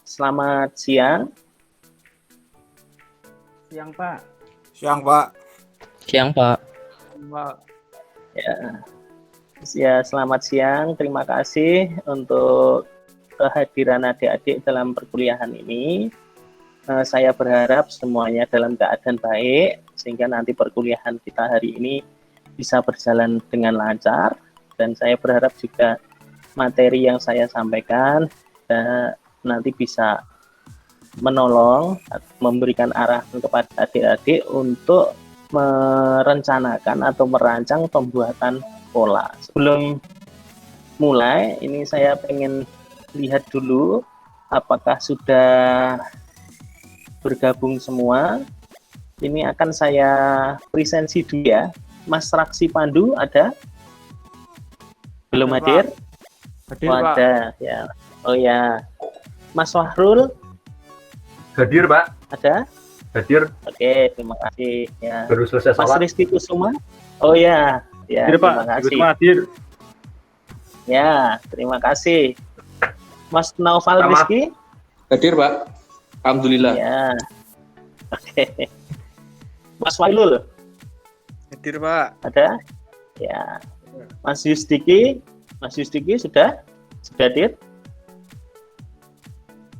Selamat siang. Siang Pak. Siang, Pak. Siang, Pak. Pak. Ya, selamat siang. Terima kasih untuk kehadiran adik-adik dalam perkuliahan ini. Saya berharap semuanya dalam keadaan baik, sehingga nanti perkuliahan kita hari ini bisa berjalan dengan lancar. Dan saya berharap juga materi yang saya sampaikan nanti bisa menolong, memberikan arahan kepada adik-adik untuk merencanakan atau merancang pembuatan pola. Sebelum mulai, ini saya pengen lihat dulu apakah sudah bergabung semua. Ini akan saya presensi dulu ya. Mas Raksi Pandu ada? Belum hadir? Hadir, Oh, Pak. ada ya. Oh ya. Mas Wahrul Hadir, Pak. ada? Hadir. Oke, terima kasih ya. Baru selesai Mas sholat. Rizky Kusuma? Oh ya, ya. Hadir, Pak. Terima kasih. Hadir. Ya, terima kasih. Mas Naufal Sama. Rizky? Hadir, Pak. Alhamdulillah. Ya. Oke. Mas Wailul Hadir, Pak. ada? Ya. Mas Yusdiki? Mas Yusdiki sudah hadir?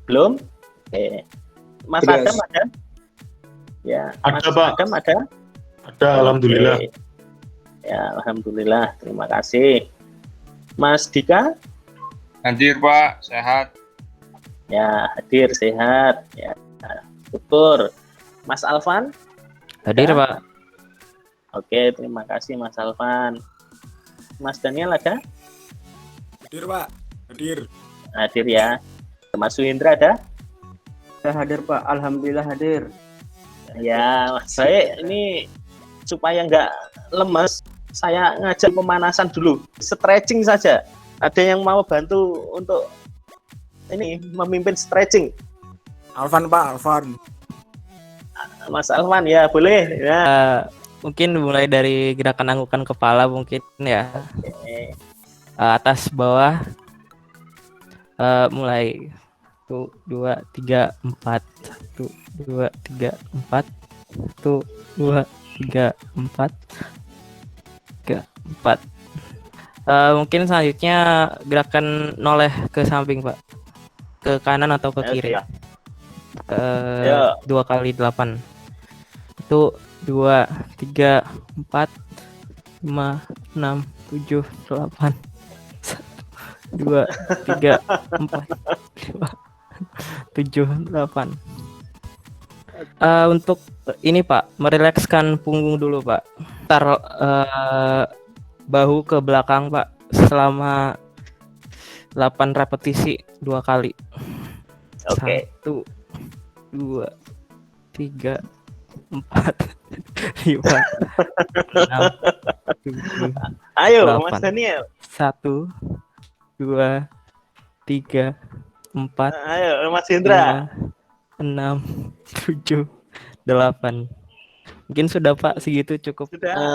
Belum? Oke. Mas Sudah. Adam ada? Ya, Ada, Mas Pak. Adam ada? Ada, alhamdulillah. Oke. Ya, alhamdulillah. Terima kasih. Mas Dika? Hadir Pak, sehat. Ya, hadir sehat. Ya, syukur. Mas Alvan? Hadir, Ya. Pak. Oke, terima kasih Mas Alvan. Mas Daniel ada? Hadir, Pak. Hadir. Hadir ya. Mas Suhindra ada? Saya hadir, Pak. Alhamdulillah hadir. Ya, Mas baik. Ini supaya nggak lemes, saya ngajak pemanasan dulu. Stretching saja. Ada yang mau bantu untuk ini memimpin stretching? Alvan, Pak. Alvan. Mas Alvan ya, boleh. Ya. Mungkin mulai dari gerakan anggukan kepala mungkin ya. Oke. Atas bawah. Mulai 1, 2, 3, 4. 1, 2, 3, 4. 1, 2, 3, 4. 3, 4. Mungkin selanjutnya gerakan noleh ke samping, Pak. Ke kanan atau ke kiri. Ya. Ya. 2 kali 8. Itu 2, 3, 4, 5, 6, 7, 8. 2, 3, 4, 5, 7, 8. Untuk ini, Pak, merilekskan punggung dulu, Pak. Taruh bahu ke belakang, Pak, selama 8 repetisi 2 kali. Oke. 1, 2, 3, 4, 5, 6, 7, Ayo, 8. Mas Daniel. 1, 2, 3, 4, Ayo, Mas Hendra. 5, 6, 7, 8. Mungkin sudah, Pak, segitu cukup.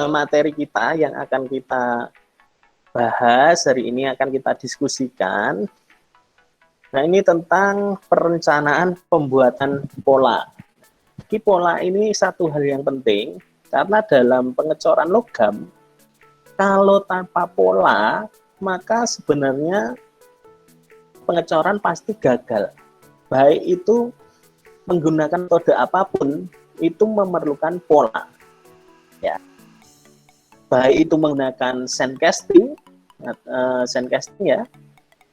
Materi kita yang akan kita bahas hari ini akan kita diskusikan. Nah, ini tentang perencanaan pembuatan pola. Jadi pola ini satu hal yang penting karena dalam pengecoran logam, kalau tanpa pola maka sebenarnya pengecoran pasti gagal. Baik itu menggunakan metode apapun, itu memerlukan pola. Ya. Baik itu menggunakan sandcasting ya,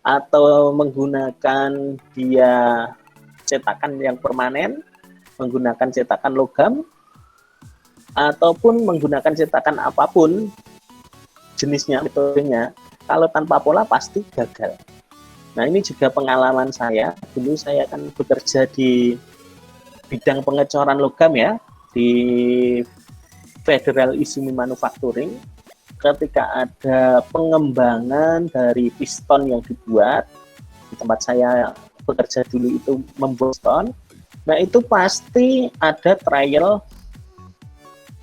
atau menggunakan dia cetakan yang permanen, menggunakan cetakan logam, ataupun menggunakan cetakan apapun jenisnya, metodenya, kalau tanpa pola pasti gagal. Nah, ini juga pengalaman saya. Dulu saya kan bekerja di bidang pengecoran logam ya, di Federal Izumi Manufacturing. Ketika ada pengembangan dari piston yang dibuat, di tempat saya bekerja dulu itu membuat piston, nah itu pasti ada trial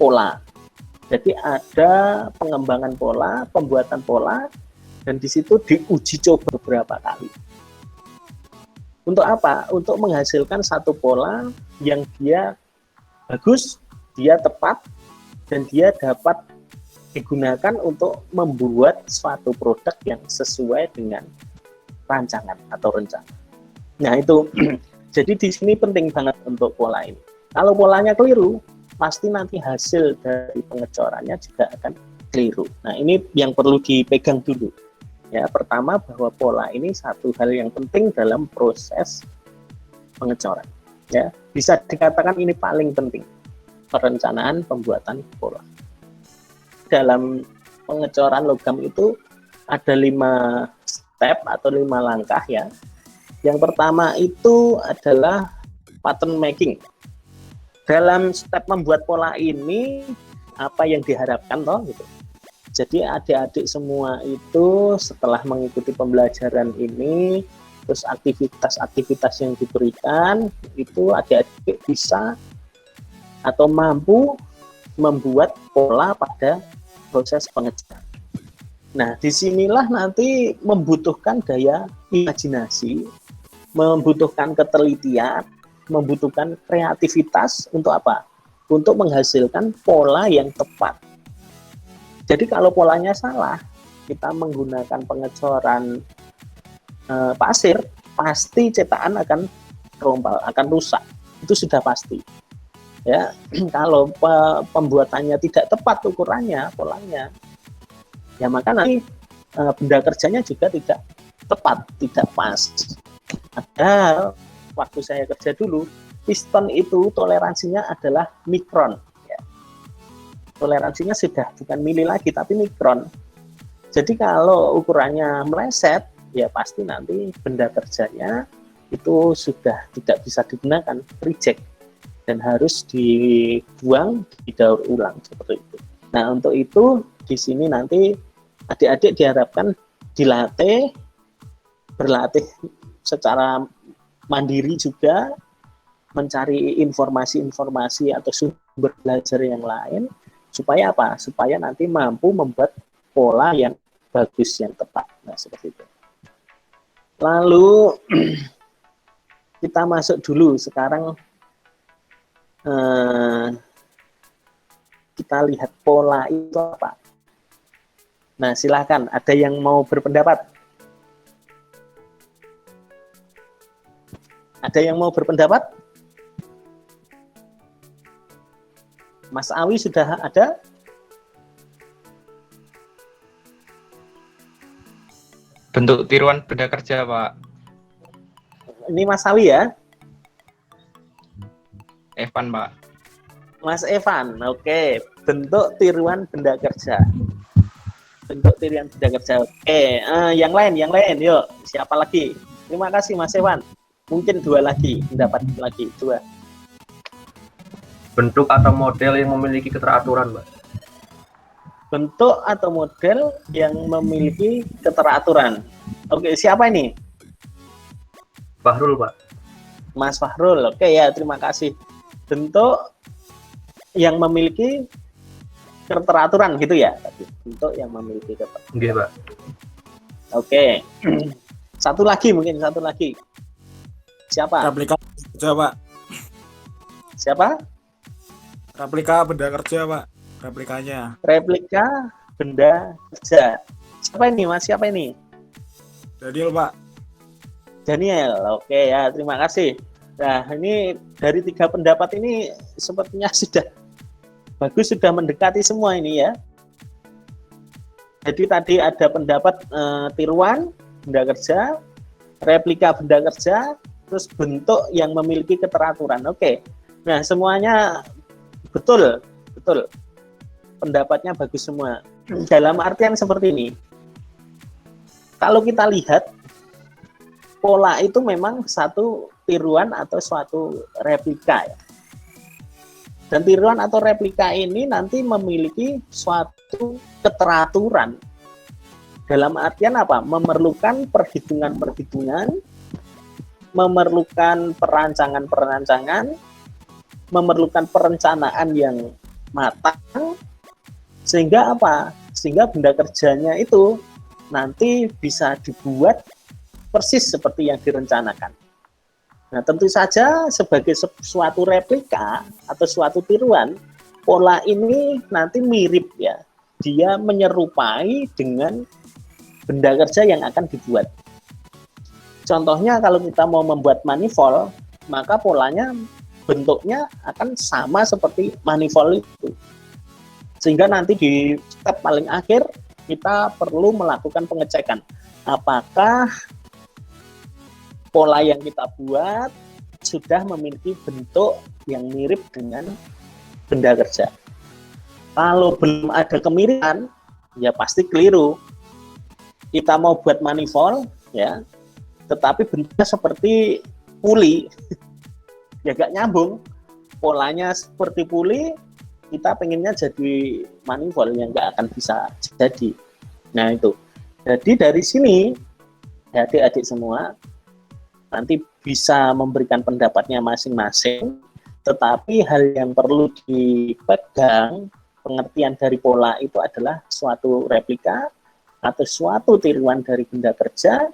pola. Jadi ada pengembangan pola, pembuatan pola, dan di situ diuji coba beberapa kali. Untuk apa? Untuk menghasilkan satu pola yang dia bagus, dia tepat, dan dia dapat digunakan untuk membuat suatu produk yang sesuai dengan rancangan atau rencana. Nah itu, jadi di sini penting banget untuk pola ini. Kalau polanya keliru, pasti nanti hasil dari pengecorannya juga akan keliru. Nah ini yang perlu dipegang dulu. Ya, pertama bahwa pola ini satu hal yang penting dalam proses pengecoran. Ya, bisa dikatakan ini paling penting, perencanaan pembuatan pola. Dalam pengecoran logam itu ada 5 step atau 5 langkah ya. Yang pertama itu adalah pattern making. Dalam step membuat pola ini apa yang diharapkan toh gitu. Jadi adik-adik semua itu setelah mengikuti pembelajaran ini, terus aktivitas-aktivitas yang diberikan, itu adik-adik bisa atau mampu membuat pola pada proses pengecoran. Nah, disinilah nanti membutuhkan daya imajinasi, membutuhkan ketelitian, membutuhkan kreativitas untuk apa? Untuk menghasilkan pola yang tepat. Jadi kalau polanya salah, kita menggunakan pengecoran pasir, pasti cetakan akan rompal, akan rusak. Itu sudah pasti. Ya, kalau pembuatannya tidak tepat ukurannya, polanya, ya maka nanti benda kerjanya juga tidak tepat, tidak pas. Ada waktu saya kerja dulu, piston itu toleransinya adalah mikron. Toleransinya sudah bukan mili lagi tapi mikron. Jadi kalau ukurannya meleset, ya pasti nanti benda kerjanya itu sudah tidak bisa digunakan, reject, dan harus dibuang, didaur ulang seperti itu. Nah untuk itu di sini nanti adik-adik diharapkan dilatih, berlatih secara mandiri juga, mencari informasi-informasi atau sumber belajar yang lain. Supaya apa? Supaya nanti mampu membuat pola yang bagus, yang tepat. Nah, seperti itu. Lalu, kita masuk dulu. Sekarang, kita lihat pola itu apa. Nah, silakan. Ada yang mau berpendapat? Ada yang mau berpendapat? Mas Awi sudah ada? Bentuk tiruan benda kerja, Pak. Ini Mas Awi ya? Evan, Pak. Mas Evan, oke. Bentuk tiruan benda kerja. Bentuk tiruan benda kerja. Oke, yang lain, yuk. Siapa lagi? Terima kasih Mas Evan. Mungkin 2 lagi, pendapat lagi, 2. Bentuk atau model yang memiliki keteraturan, Mbak. Bentuk atau model yang memiliki keteraturan. Oke, siapa ini? Fahrul, Pak. Mas Fahrul. Oke ya, terima kasih. Bentuk yang memiliki keteraturan gitu ya? Bentuk yang memiliki keteraturan. Nggih, Pak. Oke. Satu lagi. Siapa? Replika kerja, Pak. Siapa? Replika benda kerja, Pak. Replikanya. Replika benda kerja. Siapa ini, Mas? Siapa ini? Daniel, Pak. Daniel. Oke ya, terima kasih. Nah, ini dari 3 pendapat ini sepertinya sudah bagus, sudah mendekati semua ini ya. Jadi tadi ada pendapat tiruan benda kerja, replika benda kerja, terus bentuk yang memiliki keteraturan. Oke. Nah, semuanya betul. Pendapatnya bagus semua. Dalam artian seperti ini. Kalau kita lihat, pola itu memang satu tiruan atau suatu replika ya. Dan tiruan atau replika ini nanti memiliki suatu keteraturan. Dalam artian apa? Memerlukan perhitungan-perhitungan, memerlukan perancangan-perancangan, memerlukan perencanaan yang matang, sehingga apa? Sehingga benda kerjanya itu nanti bisa dibuat persis seperti yang direncanakan. Nah, tentu saja sebagai suatu replika atau suatu tiruan, pola ini nanti mirip ya. Dia menyerupai dengan benda kerja yang akan dibuat. Contohnya kalau kita mau membuat manifold, maka polanya bentuknya akan sama seperti manifold itu. Sehingga nanti di step paling akhir kita perlu melakukan pengecekan. Apakah pola yang kita buat sudah memiliki bentuk yang mirip dengan benda kerja. Kalau belum ada kemiripan, ya pasti keliru. Kita mau buat manifold, ya, tetapi bentuknya seperti puli, ya gak nyambung. Polanya seperti puli, kita pengennya jadi manifold yang gak akan bisa jadi. Nah itu. Jadi dari sini, adik-adik semua, nanti bisa memberikan pendapatnya masing-masing, tetapi hal yang perlu dipegang, pengertian dari pola itu adalah suatu replika atau suatu tiruan dari benda kerja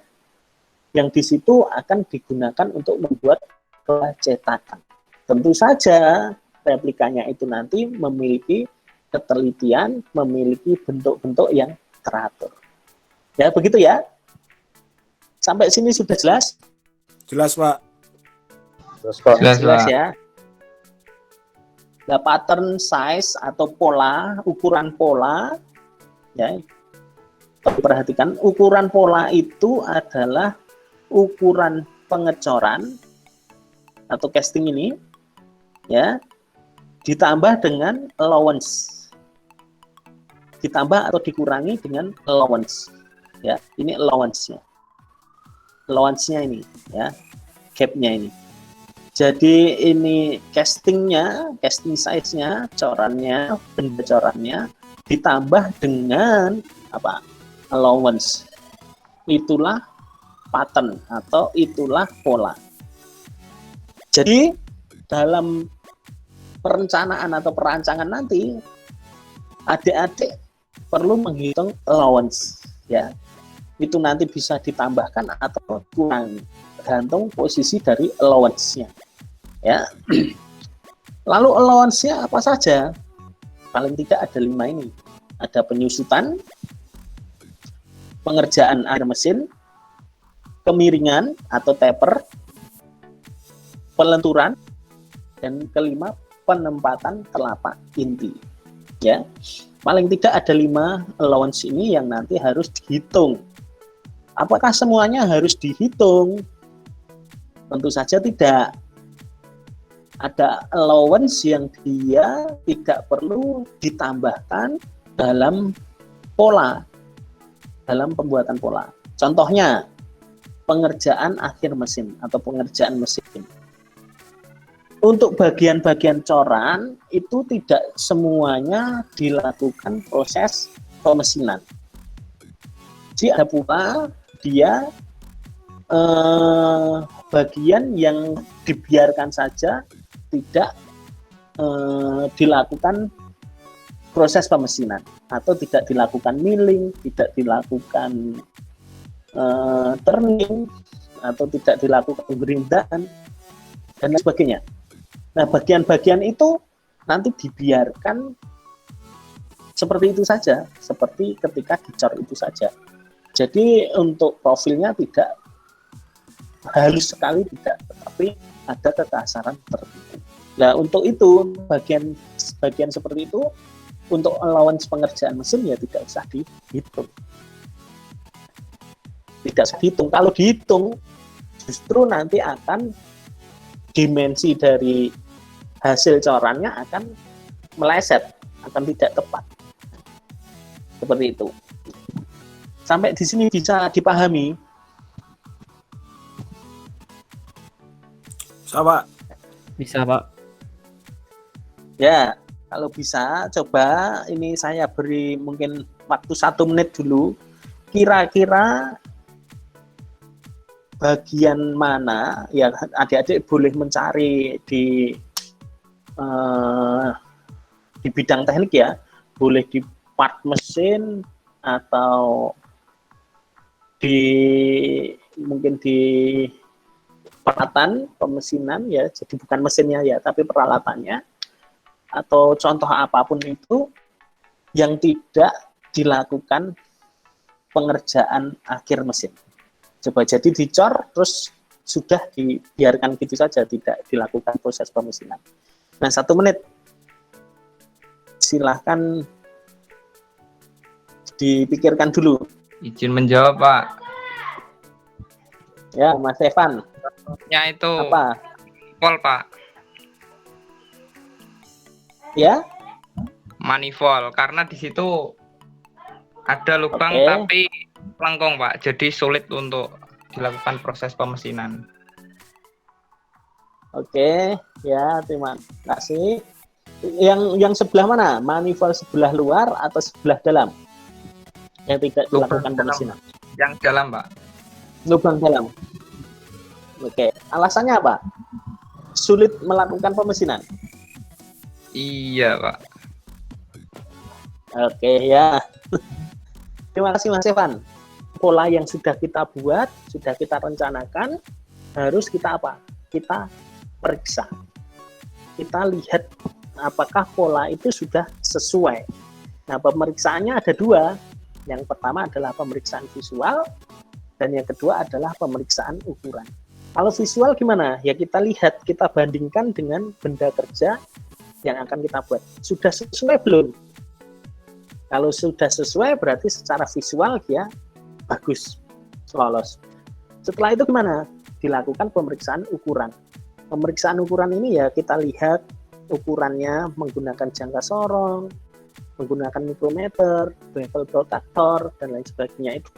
yang di situ akan digunakan untuk membuat pola cetakan. Tentu saja replikanya itu nanti memiliki ketelitian, memiliki bentuk-bentuk yang teratur. Ya, begitu ya. Sampai sini sudah jelas? Jelas, Pak. Jelas, Jelas Pak. ya. Nah, pattern size atau pola, ukuran pola, ya, perhatikan ukuran pola itu adalah ukuran pengecoran atau casting ini, ya, ditambah dengan allowance, ditambah atau dikurangi dengan allowance, ya, ini allowance-nya, allowance-nya ini, ya, gap-nya ini. Jadi ini castingnya, casting size-nya, corannya, benda corannya ditambah dengan apa? Allowance. Itulah pattern atau itulah pola. Jadi dalam perencanaan atau perancangan nanti adik-adik perlu menghitung allowance, ya. Itu nanti bisa ditambahkan atau kurangi, tergantung posisi dari allowance-nya. Ya, lalu allowance-nya apa saja? Paling tidak ada 5 ini. Ada penyusutan, pengerjaan air mesin, kemiringan atau taper, pelenturan, dan kelima penempatan telapak inti. Ya, paling tidak ada 5 allowance ini yang nanti harus dihitung. Apakah semuanya harus dihitung? Tentu saja tidak. Ada allowance yang dia tidak perlu ditambahkan dalam pola, dalam pembuatan pola. Contohnya, pengerjaan akhir mesin atau pengerjaan mesin. Untuk bagian-bagian coran, itu tidak semuanya dilakukan proses pemesinan. Jadi ada pula dia bagian yang dibiarkan saja, tidak dilakukan proses pemesinan atau tidak dilakukan milling, tidak dilakukan turning atau tidak dilakukan gerindaan dan lain sebagainya. Nah, bagian-bagian itu nanti dibiarkan seperti itu saja, seperti ketika dicor itu saja. Jadi untuk profilnya tidak halus sekali, tidak, tetapi ada kekasaran tertentu. Nah, untuk itu bagian seperti itu untuk allowance pengerjaan mesin ya tidak usah dihitung. Tidak usah dihitung. Kalau dihitung justru nanti akan dimensi dari hasil corannya akan meleset, akan tidak tepat. Seperti itu. Sampai di sini bisa dipahami. Bisa, Pak. Bisa, Pak. Ya, kalau bisa coba ini saya beri mungkin waktu 1 menit dulu. Kira-kira bagian mana ya adik-adik boleh mencari di bidang teknik ya, boleh di part mesin atau mungkin di peralatan pemesinan ya, jadi bukan mesinnya ya, tapi peralatannya atau contoh apapun itu yang tidak dilakukan pengerjaan akhir mesin. Coba jadi dicor terus sudah dibiarkan gitu saja, tidak dilakukan proses pemesinan. Nah, 1 menit. Silahkan dipikirkan dulu. Izin menjawab, Pak. Ya, Mas Evan. Ya itu Apa? manifold, Pak. Ya? Manifold karena di situ ada lubang Oke. tapi lengkung, Pak. Jadi sulit untuk dilakukan proses pemesinan. Oke, ya terima kasih. Yang sebelah mana? Manifold sebelah luar atau sebelah dalam? Yang tidak Lubang dilakukan dalam. pemesinan. Yang dalam, Pak. Lubang dalam. Oke, alasannya apa? Sulit melakukan pemesinan. Iya, Pak. Oke, ya. Terima kasih Mas Evan. Pola yang sudah kita buat, sudah kita rencanakan, harus kita apa? Kita periksa. Kita lihat apakah pola itu sudah sesuai. Nah, pemeriksaannya ada 2. Yang pertama adalah pemeriksaan visual, dan yang kedua adalah pemeriksaan ukuran. Kalau visual gimana? Ya kita lihat, kita bandingkan dengan benda kerja yang akan kita buat. Sudah sesuai belum? Kalau sudah sesuai berarti secara visual dia bagus, lolos. Setelah itu gimana? Dilakukan pemeriksaan ukuran. Pemeriksaan ukuran ini ya kita lihat ukurannya menggunakan jangka sorong, menggunakan mikrometer, bevel protractor, dan lain sebagainya. Itu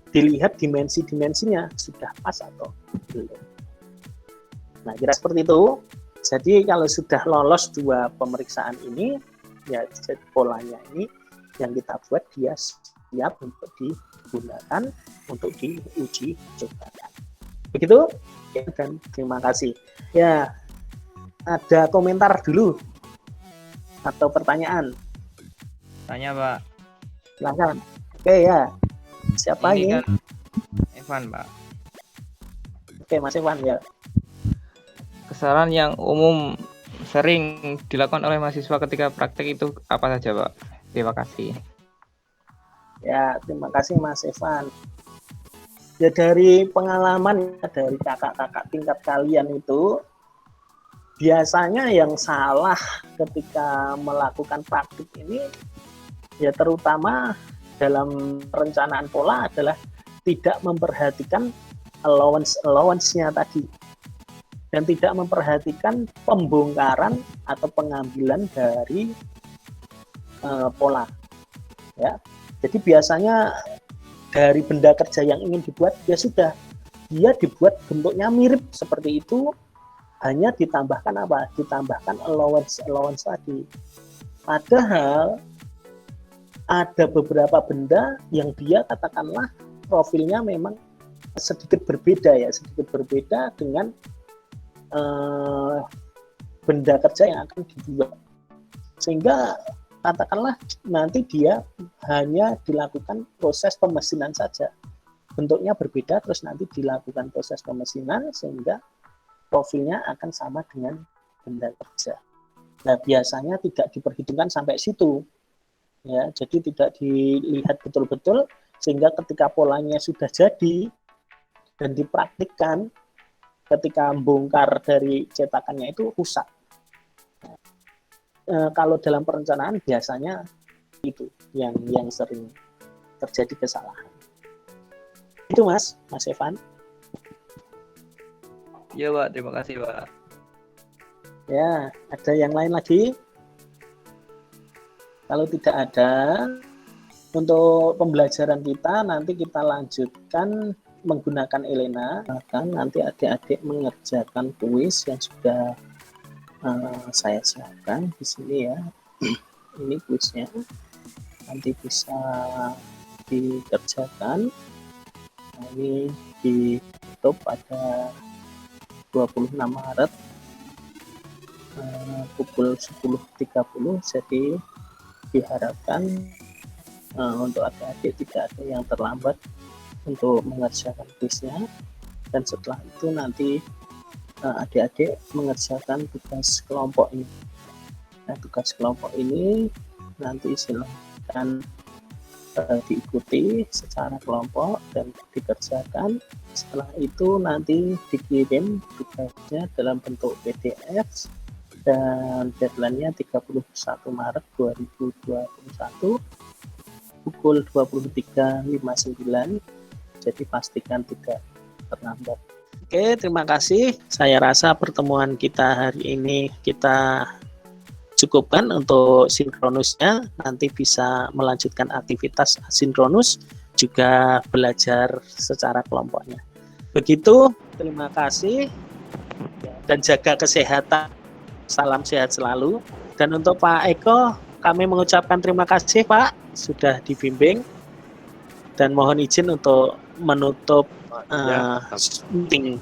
dilihat dimensi-dimensinya sudah pas atau belum. Nah, kira seperti itu. Jadi kalau sudah lolos 2 pemeriksaan ini, ya polanya ini yang kita buat dia siap untuk digunakan, untuk diuji cobakan. Begitu? Ya, dan terima kasih. Ya, ada komentar dulu atau pertanyaan? Tanya, Pak. Silakan. Oke ya. Siapa ini? Kan Evan, Pak. Oke, Mas Evan ya. Kesalahan yang umum sering dilakukan oleh mahasiswa ketika praktek itu apa saja, Pak? Terima kasih. Ya, terima kasih Mas Evan. Ya dari pengalaman dari kakak-kakak tingkat kalian itu, biasanya yang salah ketika melakukan praktik ini ya terutama dalam perencanaan pola adalah tidak memperhatikan allowance-nya tadi, dan tidak memperhatikan pembongkaran atau pengambilan dari pola. Ya, jadi biasanya dari benda kerja yang ingin dibuat ya sudah, dia dibuat bentuknya mirip seperti itu, hanya ditambahkan apa? Ditambahkan allowance tadi. Padahal ada beberapa benda yang dia katakanlah profilnya memang sedikit berbeda dengan benda kerja yang akan dibuat, sehingga katakanlah nanti dia hanya dilakukan proses pemesinan saja, bentuknya berbeda, terus nanti dilakukan proses pemesinan sehingga profilnya akan sama dengan benda kerja. Nah, biasanya tidak diperhitungkan sampai situ. Ya, jadi tidak dilihat betul-betul sehingga ketika polanya sudah jadi dan dipraktikkan, ketika bongkar dari cetakannya itu rusak. Kalau dalam perencanaan biasanya itu yang sering terjadi kesalahan. Itu Mas Evan. Iya, Pak. Terima kasih, Pak. Ya, ada yang lain lagi? Kalau tidak ada, untuk pembelajaran kita nanti kita lanjutkan menggunakan Elena. Bahkan nanti adik-adik mengerjakan kuis yang sudah saya siapkan di sini ya. Ini kuisnya, nanti bisa dikerjakan. Nah, ini ditutup pada 26 Maret pukul 10.30. Jadi diharapkan untuk adik-adik tidak ada yang terlambat untuk mengerjakan kuisnya, dan setelah itu nanti adik-adik mengerjakan tugas kelompok ini. Nah, tugas kelompok ini nanti silakan diikuti secara kelompok dan dikerjakan. Setelah itu nanti dikirim tugasnya dalam bentuk PDF dan deadline-nya 31 Maret 2021 pukul 23.59. Jadi pastikan tidak terlambat. Oke, terima kasih. Saya rasa pertemuan kita hari ini kita cukupkan untuk sinkronusnya. Nanti bisa melanjutkan aktivitas asinkronus, juga belajar secara kelompoknya. Begitu, terima kasih dan jaga kesehatan. Salam sehat selalu. Dan untuk Pak Eko, kami mengucapkan terima kasih Pak sudah dibimbing dan mohon izin untuk menutup meeting.